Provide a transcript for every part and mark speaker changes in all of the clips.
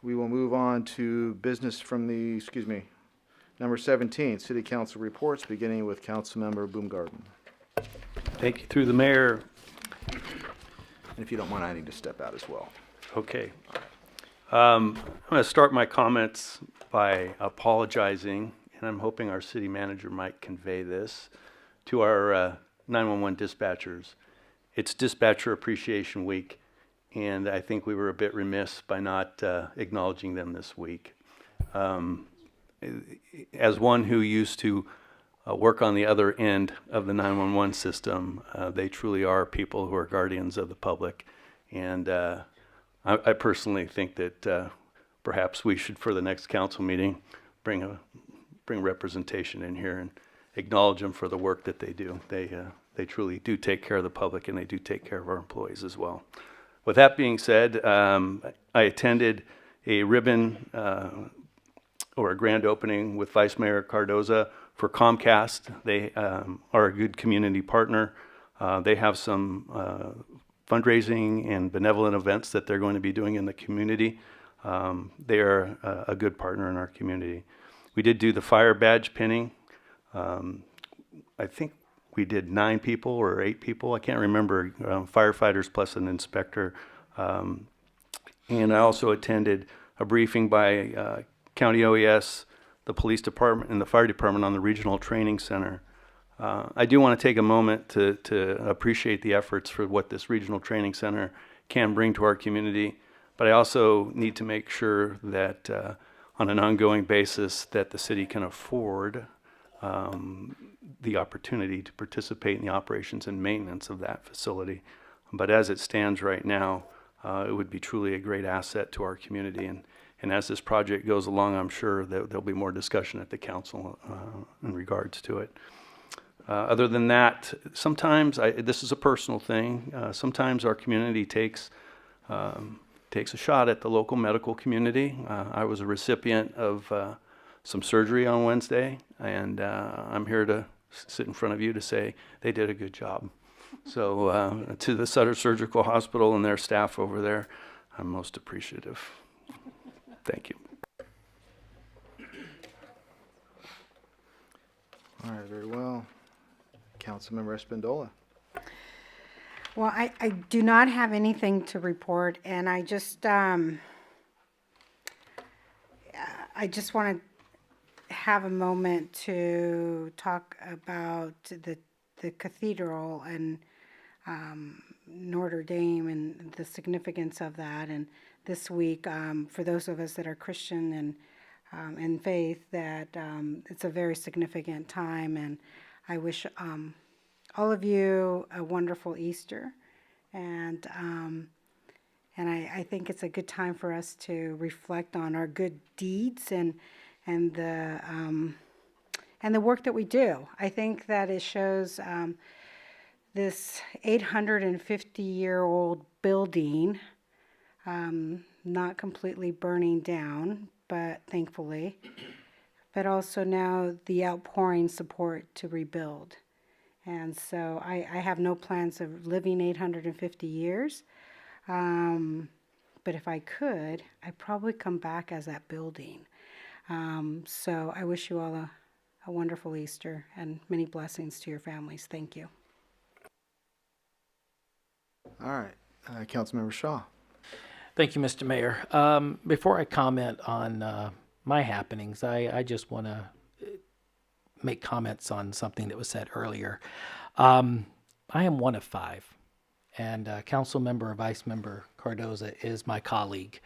Speaker 1: We will move on to business from the, number 17, City Council reports, beginning with Councilmember Boomgarden.
Speaker 2: Thank you. Through the mayor.
Speaker 1: And if you don't mind, I need to step out as well.
Speaker 2: Okay. I'm going to start my comments by apologizing, and I'm hoping our city manager might convey this to our 911 dispatchers. It's Dispatcher Appreciation Week, and I think we were a bit remiss by not acknowledging them this week. As one who used to work on the other end of the 911 system, they truly are people who are guardians of the public. And I personally think that perhaps we should, for the next council meeting, bring representation in here and acknowledge them for the work that they do. They truly do take care of the public, and they do take care of our employees as well. With that being said, I attended a ribbon or a grand opening with Vice Mayor Cardoza for Comcast. They are a good community partner. They have some fundraising and benevolent events that they're going to be doing in the community. They are a good partner in our community. We did do the fire badge pinning. I think we did 9 people or 8 people. I can't remember, firefighters plus an inspector. And I also attended a briefing by County OES, the police department, and the fire department on the regional training center. I do want to take a moment to appreciate the efforts for what this regional training center can bring to our community, but I also need to make sure that on an ongoing basis that the city can afford the opportunity to participate in the operations and maintenance of that facility. But as it stands right now, it would be truly a great asset to our community. And as this project goes along, I'm sure that there'll be more discussion at the council in regards to it. Other than that, sometimes, this is a personal thing, sometimes our community takes a shot at the local medical community. I was a recipient of some surgery on Wednesday, and I'm here to sit in front of you to say they did a good job. So to the Sutter Surgical Hospital and their staff over there, I'm most appreciative. Thank you.
Speaker 1: All right, very well. Councilmember Espindola.
Speaker 3: Well, I do not have anything to report, and I just want to have a moment to talk about the cathedral and Notre Dame and the significance of that. And this week, for those of us that are Christian and faith, that it's a very significant time, and I wish all of you a wonderful Easter, and I think it's a good time for us to reflect on our good deeds and the work that we do. I think that it shows this 850-year-old building not completely burning down, but thankfully, but also now the outpouring support to rebuild. And so I have no plans of living 850 years, but if I could, I'd probably come back as that building. So I wish you all a wonderful Easter and many blessings to your families. Thank you.
Speaker 1: All right, Councilmember Shaw.
Speaker 4: Thank you, Mr. Mayor. Before I comment on my happenings, I just want to make comments on something that was said earlier. I am one of 5, and Council Member or Vice Member Cardoza is my colleague.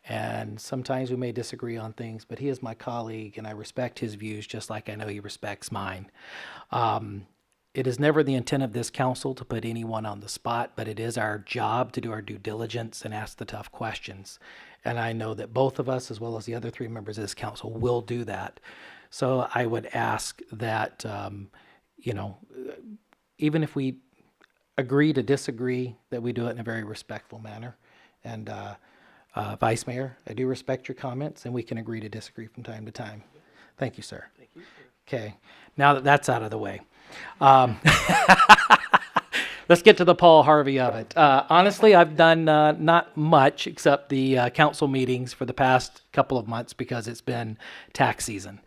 Speaker 4: And sometimes we may disagree on things, but he is my colleague, and I respect his views just like I know he respects mine. It is never the intent of this council to put anyone on the spot, but it is our job to do our due diligence and ask the tough questions. And I know that both of us, as well as the other 3 members of this council, will do that. So I would ask that, even if we agree to disagree, that we do it in a very respectful manner. And Vice Mayor, I do respect your comments, and we can agree to disagree from time to time. Thank you, sir. Thank you. Okay, now that that's out of the way. let's get to the Paul Harvey of it. Honestly, I've done not much except the council meetings for the past couple of months because it's been tax season.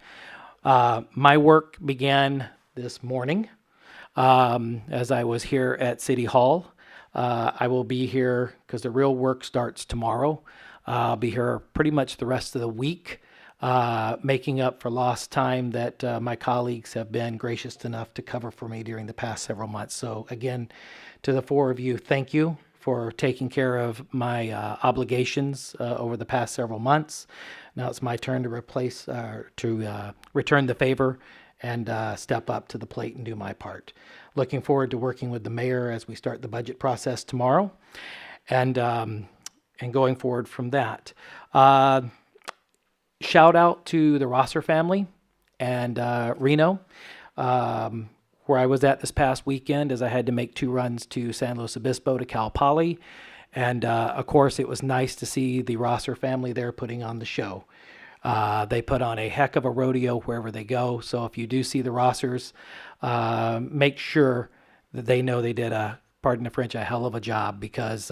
Speaker 4: My work began this morning as I was here at City Hall. I will be here because the real work starts tomorrow. I'll be here pretty much the rest of the week, making up for lost time that my colleagues have been gracious enough to cover for me during the past several months. So again, to the four of you, thank you for taking care of my obligations over the past several months. Now it's my turn to return the favor and step up to the plate and do my part. Looking forward to working with the mayor as we start the budget process tomorrow, and going forward from that. Shout out to the Rosser family and Reno, where I was at this past weekend as I had to make 2 runs to San Luis Obispo to Cal Poly. And of course, it was nice to see the Rosser family there putting on the show. They put on a heck of a rodeo wherever they go. So if you do see the Rossers, make sure that they know they did pardon the French, a hell of a job, because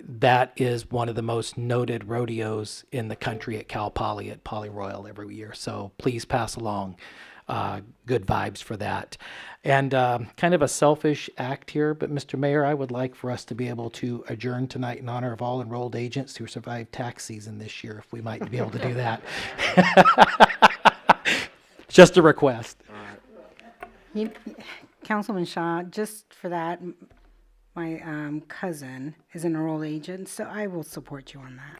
Speaker 4: that is one of the most noted rodeos in the country at Cal Poly, at Poly Royal every year. So please pass along good vibes for that. And kind of a selfish act here, but Mr. Mayor, I would like for us to be able to adjourn tonight in honor of all enrolled agents who survived tax season this year, if we might be able to do that. Just a request.
Speaker 3: Councilman Shaw, just for that, my cousin is an enrolled agent, so I will support you on that.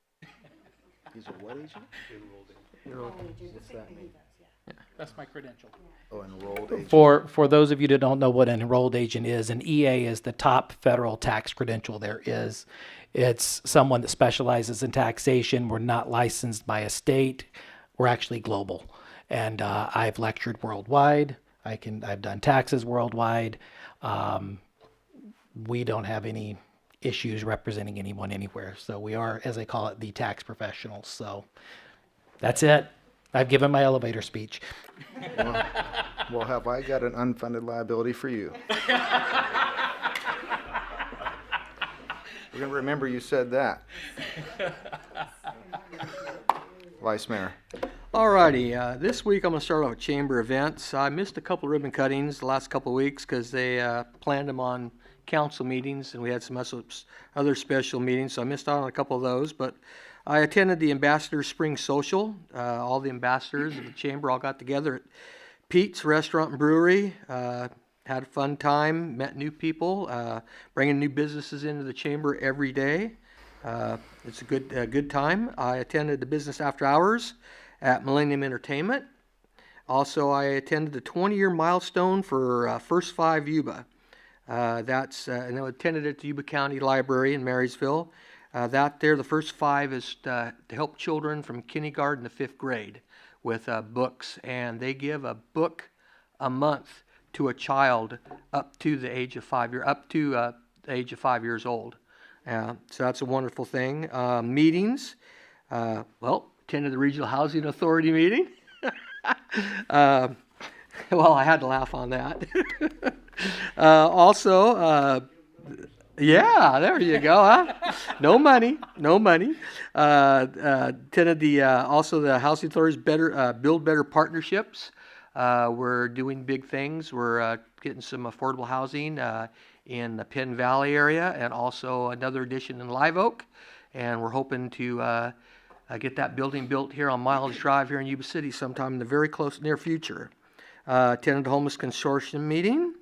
Speaker 1: He's a what agent? What's that mean?
Speaker 4: That's my credential.
Speaker 1: Oh, enrolled agent.
Speaker 4: For those of you that don't know what an enrolled agent is, an EA is the top federal tax credential there is. It's someone that specializes in taxation. We're not licensed by a state. We're actually global. And I've lectured worldwide. I've done taxes worldwide. We don't have any issues representing anyone anywhere. So we are, as I call it, the tax professionals. So that's it. I've given my elevator speech.
Speaker 1: Well, have I got an unfunded liability for you? We're going to remember you said that. Vice Mayor.
Speaker 5: Alrighty, this week I'm going to start off with chamber events. I missed a couple ribbon cuttings the last couple of weeks because they planned them on council meetings, and we had some other special meetings, so I missed out on a couple of those. But I attended the Ambassador Spring Social. All the ambassadors of the chamber all got together at Pete's Restaurant and Brewery. Had a fun time, met new people, bringing new businesses into the chamber every day. It's a good time. I attended the Business After Hours at Millennium Entertainment. Also, I attended the 20-year milestone for First Five Yuba. And I attended it at the Yuba County Library in Marysville. The First Five is to help children from kindergarten to 5th grade with books, and they give a book a month to a child up to the age of 5 years old. So that's a wonderful thing. Meetings. Attended the Regional Housing Authority meeting. Well, I had to laugh on that. Yeah, there you go, huh? No money. Attended the Housing Authority's Build Better Partnerships. We're doing big things. We're getting some affordable housing in the Penn Valley area, and also another addition in Live Oak. And we're hoping to get that building built here on Miles Drive here in Yuba City sometime in the very near future. Attended the Homeless Consortium meeting.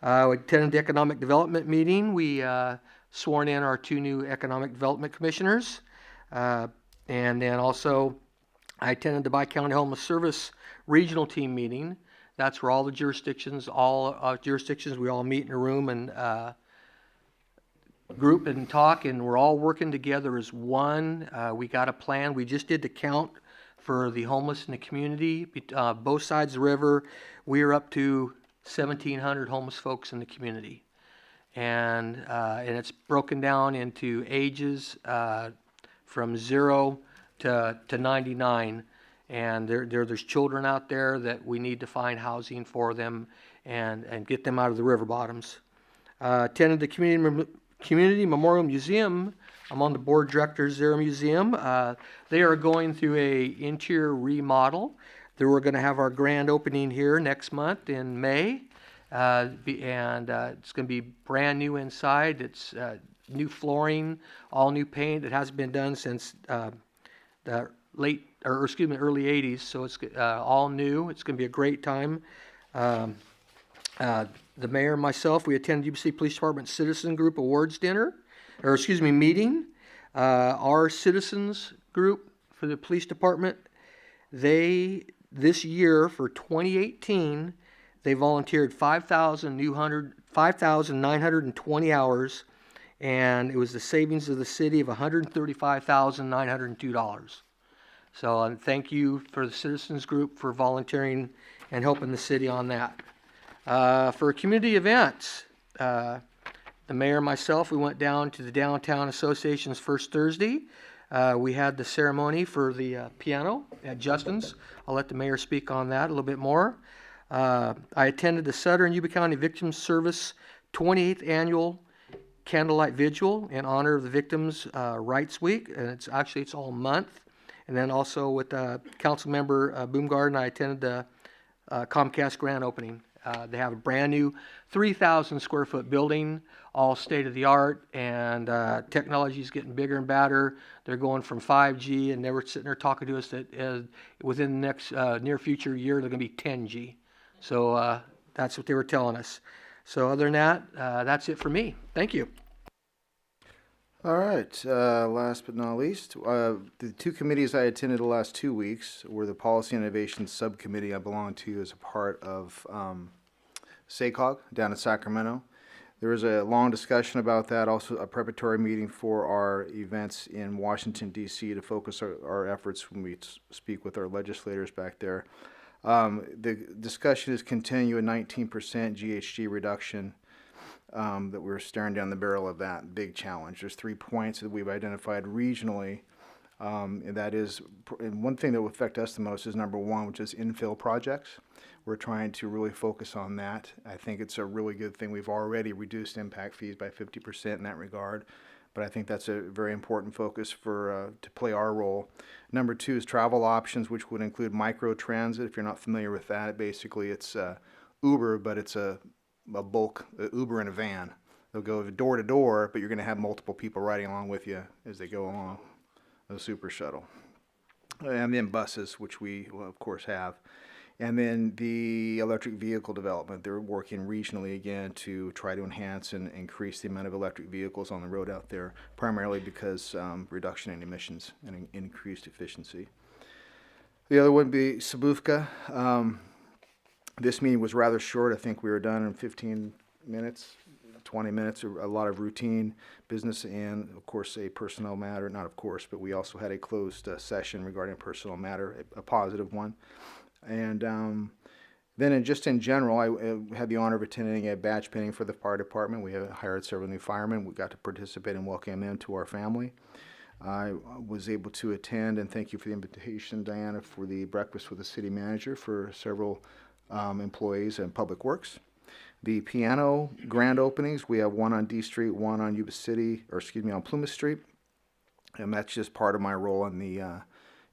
Speaker 5: We attended the Economic Development meeting. We sworn in our 2 new Economic Development Commissioners. And then also I attended the Bi-County Homeless Service Regional Team meeting. That's where all the jurisdictions, we all meet in a room and group and talk, and we're all working together as one. We got a plan. We just did the count for the homeless in the community, both sides of the river. We are up to 1,700 homeless folks in the community, and it's broken down into ages from 0 to 99. And there's children out there that we need to find housing for them and get them out of the river bottoms. Attended the Community Memorial Museum. I'm on the board of directors there, museum. They are going through a interior remodel. We're going to have our grand opening here next month in May. It's going to be brand new inside. It's new flooring, all new paint. It hasn't been done since the early 80s, so it's all new. It's going to be a great time. The mayor and myself, we attended Yuba City Police Department Citizen Group Awards meeting. Our citizens group for the police department, this year for 2018, they volunteered 5,920 hours, and it was the savings of the city of $135,902. So thank you for the citizens group for volunteering and helping the city on that. For community events, the mayor and myself, we went down to the Downtown Association's first Thursday. We had the ceremony for the piano at Justin's. I'll let the mayor speak on that a little bit more. I attended the Sutter and Yuba County Victims Service 28th Annual Candlelight Vigil in honor of the Victims' Rights Week, and it's all month. And then also with Council Member Boomgarden, I attended the Comcast grand opening. They have a brand new 3,000 square foot building, all state of the art, and technology is getting bigger and better. They're going from 5G, and they were sitting there talking to us that within the next near future year, they're going to be 10G. So that's what they were telling us. So other than that, that's it for me. Thank you.
Speaker 1: All right. Last but not least, the two committees I attended the last 2 weeks were the Policy and Innovation Subcommittee I belong to as a part of SACOG down in Sacramento. There was a long discussion about that, also a preparatory meeting for our events in Washington, D.C. to focus our efforts when we speak with our legislators back there. The discussion is continue a 19% GHG reduction. That we're staring down the barrel of that big challenge. There's 3 points that we've identified regionally, and that is, and one thing that will affect us the most is number one, which is infill projects. We're trying to really focus on that. I think it's a really good thing. We've already reduced impact fees by 50% in that regard, but I think that's a very important focus for to play our role. Number two is travel options, which would include micro transit. If you're not familiar with that, basically it's Uber, but it's a bulk Uber in a van. They'll go door to door, but you're going to have multiple people riding along with you as they go along. A super shuttle. And then buses, which we, of course, have. And then the electric vehicle development. They're working regionally again to try to enhance and increase the amount of electric vehicles on the road out there, primarily because reduction in emissions and increased efficiency. The other one would be Sabufka. This meeting was rather short. I think we were done in 15 minutes, 20 minutes, a lot of routine business and, of course, a personnel matter. Not of course, but we also had a closed session regarding a personnel matter, a positive one. And then just in general, I had the honor of attending a badge pinning for the fire department. We have hired several new firemen. We got to participate and welcome them to our family. I was able to attend, and thank you for the invitation, Diana, for the breakfast with the city manager for several employees in Public Works. The piano grand openings, we have one on D Street, one on on Plymouth Street. And that's just part of my role in the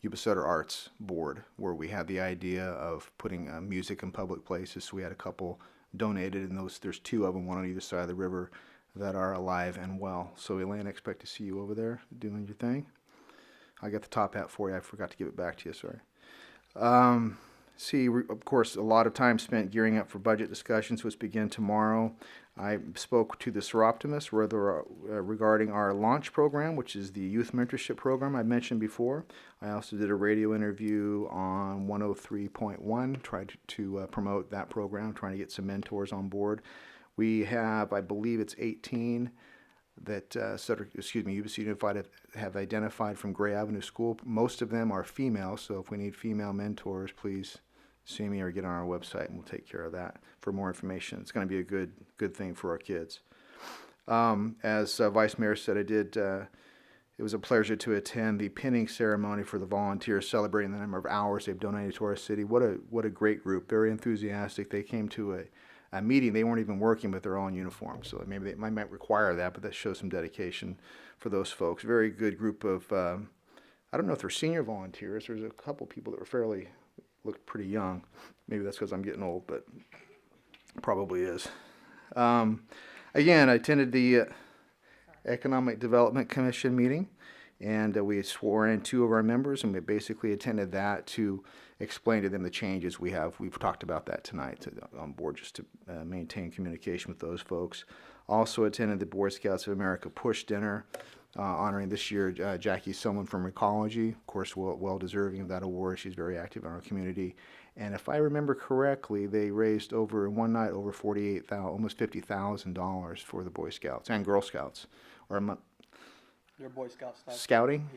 Speaker 1: Yuba City Arts Board, where we had the idea of putting music in public places. So we had a couple donated, and there's two of them, one on either side of the river, that are alive and well. So Elaine, I expect to see you over there doing your thing. I got the top hat for you. I forgot to give it back to you, sorry. Of course, a lot of time spent gearing up for budget discussions, which begin tomorrow. I spoke to the Seroptimist regarding our launch program, which is the youth mentorship program I mentioned before. I also did a radio interview on 103.1, tried to promote that program, trying to get some mentors on board. We have, I believe it's 18 that Yuba City Unified have identified from Gray Avenue School. Most of them are female, so if we need female mentors, please see me or get on our website and we'll take care of that for more information. It's going to be a good thing for our kids. As Vice Mayor said, it was a pleasure to attend the pinning ceremony for the volunteers, celebrating the number of hours they've donated to our city. What a great group, very enthusiastic. They came to meeting, they weren't even working, but they're all in uniform. So maybe they might require that, but that shows some dedication for those folks. Very good group of, I don't know if they're senior volunteers. There's a couple people that were looked pretty young. Maybe that's because I'm getting old, but probably is. Again, I attended the Economic Development Commission meeting, and we had swore in 2 of our members, and we basically attended that to explain to them the changes we have. We've talked about that tonight on board, just to maintain communication with those folks. Also attended the Boy Scouts of America Push Dinner, honoring this year Jackie Sillman from Ecology. Of course, well deserving of that award. She's very active in our community. And if I remember correctly, they raised over in one night over almost $50,000 for the Boy Scouts and Girl Scouts, or
Speaker 5: They're Boy Scout stuff.
Speaker 1: Scouting.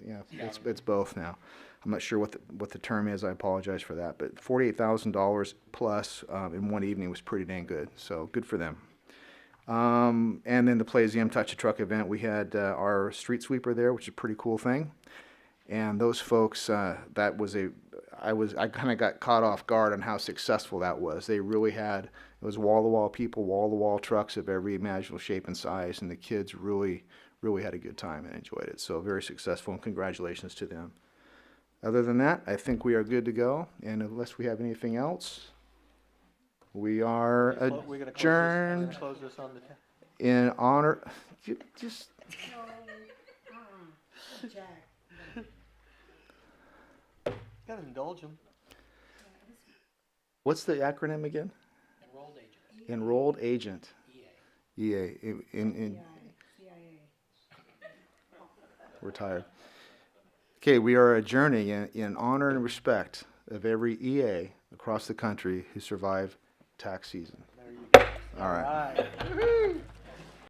Speaker 5: Yeah.
Speaker 1: It's both now. I'm not sure what the term is. I apologize for that, but $48,000 plus in one evening was pretty dang good. So good for them. And then the Playzium Touch a Truck event, we had our street sweeper there, which is a pretty cool thing. And those folks, I kind of got caught off guard on how successful that was. They really had, it was wall-to-wall people, wall-to-wall trucks of every imaginable shape and size, and the kids really had a good time and enjoyed it. So very successful, and congratulations to them. Other than that, I think we are good to go. And unless we have anything else, we are adjourned
Speaker 5: Close this on the
Speaker 1: in honor. Just
Speaker 5: gotta indulge them.
Speaker 1: what's the acronym again? Enrolled agent. EA. We're tired. Okay, we are adjourning in honor and respect of every EA across the country who survived tax season.
Speaker 5: There you go.
Speaker 1: All right.
Speaker 5: All right.